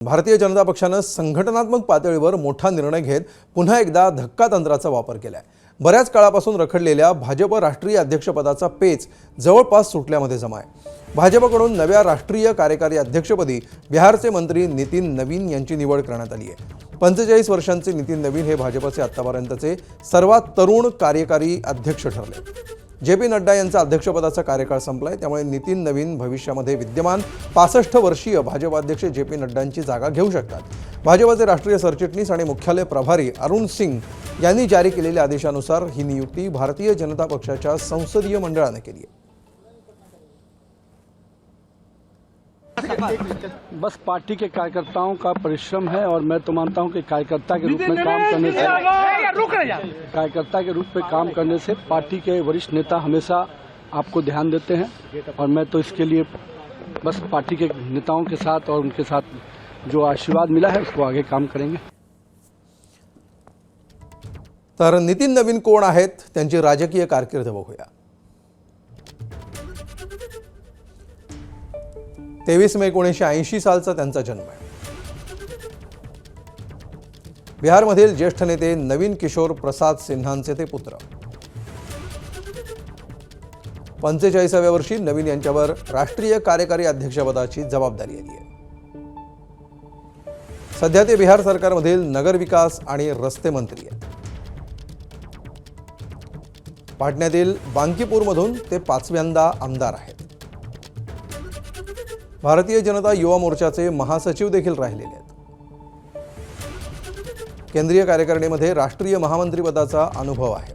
भारतीय जनता पक्षानं संघटनात्मक पातळीवर मोठा निर्णय घेत पुन्हा एकदा धक्कातंत्राचा वापर केलाय। बऱ्याच काळापासून रखडलेल्या भाजप राष्ट्रीय अध्यक्षपदाचा पेच जवळपास सुटल्यामध्ये जमा आहे। भाजपकडून नव्या राष्ट्रीय कार्यकारी अध्यक्षपदी बिहारचे मंत्री नितीन नवीन यांची निवड करण्यात आली आहे। 45 वर्षांचे नितीन नवीन हे भाजपचे आतापर्यंतचे सर्वात तरुण कार्यकारी अध्यक्ष ठरले। जे.पी. नड्डा यांचा अध्यक्षपदाचा कार्यकाळ संपलाय, त्यामुळे नितीन नवीन भविष्यामध्ये विद्यमान 65 वर्षीय भाजप अध्यक्ष जे.पी. नड्डांची जागा घेऊ शकतात। भाजपचे राष्ट्रीय सरचिटणीस आणि मुख्यालय प्रभारी अरुण सिंग यांनी जारी केलेल्या आदेशानुसार ही नियुक्ती भारतीय जनता पक्षाच्या संसदीय मंडळाने केली आहे। बस पार्टी के कार्यकर्ताओं का परिश्रम है और मैं तो मानता हूं कि कार्यकर्ता के रूप में काम करने से पार्टी के वरिष्ठ नेता हमेशा आपको ध्यान देते हैं और मैं तो इसके लिए बस पार्टी के नेताओं के साथ और उनके साथ जो आशीर्वाद मिला है उसको आगे काम करेंगे। तर नितीन नवीन कोण आहेत, त्यांची राजकीय कारकीर्द बघूया। 23 मे 1980 सालचा त्यांचा जन्म आहे। बिहारमधील ज्येष्ठ नेते नवीन किशोर प्रसाद सिन्हांचे ते पुत्र। 45व्या वर्षी नवीन यांच्यावर राष्ट्रीय कार्यकारी अध्यक्षपदाची जबाबदारी आली आहे। सध्या ते बिहार सरकारमधील नगर विकास आणि रस्ते मंत्री आहेत। पाटण्यातील बांकीपूरमधून ते 5व्यांदा आमदार आहेत। भारतीय जनता युवा मोर्चाचे महासचिव देखील राहिलेले आहेत। केंद्रीय कार्यकारिणीमध्ये राष्ट्रीय महामंत्री पदाचा अनुभव आहे।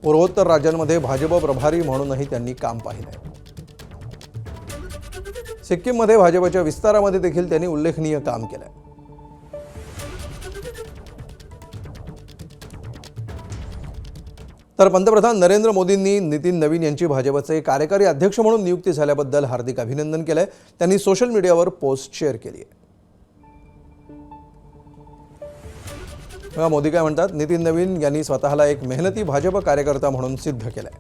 पूर्वोत्तर राज्यांमध्ये भाजप प्रभारी म्हणूनही त्यांनी काम पाहिलंय। सिक्कीममध्ये भाजपच्या विस्तारामध्ये देखील त्यांनी उल्लेखनीय काम केलंय। तर पंतप्रधान नरेंद्र मोदींनी नितीन नवीन यांची भाजपचे कार्यकारी अध्यक्ष म्हणून नियुक्ती झाल्याबद्दल हार्दिक अभिनंदन केलंय। त्यांनी सोशल मीडियावर पोस्ट शेअर केली आहे। मोदी काय म्हणतात, नितीन नवीन यांनी स्वतःला एक मेहनती भाजप कार्यकर्ता म्हणून सिद्ध केलंय।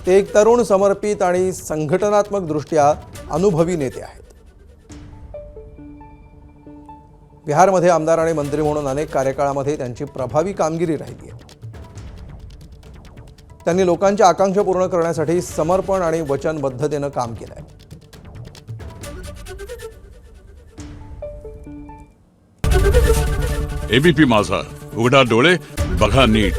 ते एक तरुण, समर्पित आणि संघटनात्मक दृष्ट्या अनुभवी नेते आहेत। बिहारमध्ये आमदार आणि मंत्री म्हणून अनेक कार्यकाळामध्ये त्यांची प्रभावी कामगिरी राहिली आहे। त्यांनी लोकांच्या आकांक्षा पूर्ण करण्यासाठी समर्पण आणि वचनबद्धतेने काम केलंय। एबीपी माझा, उघडा डोळे बघा नीट।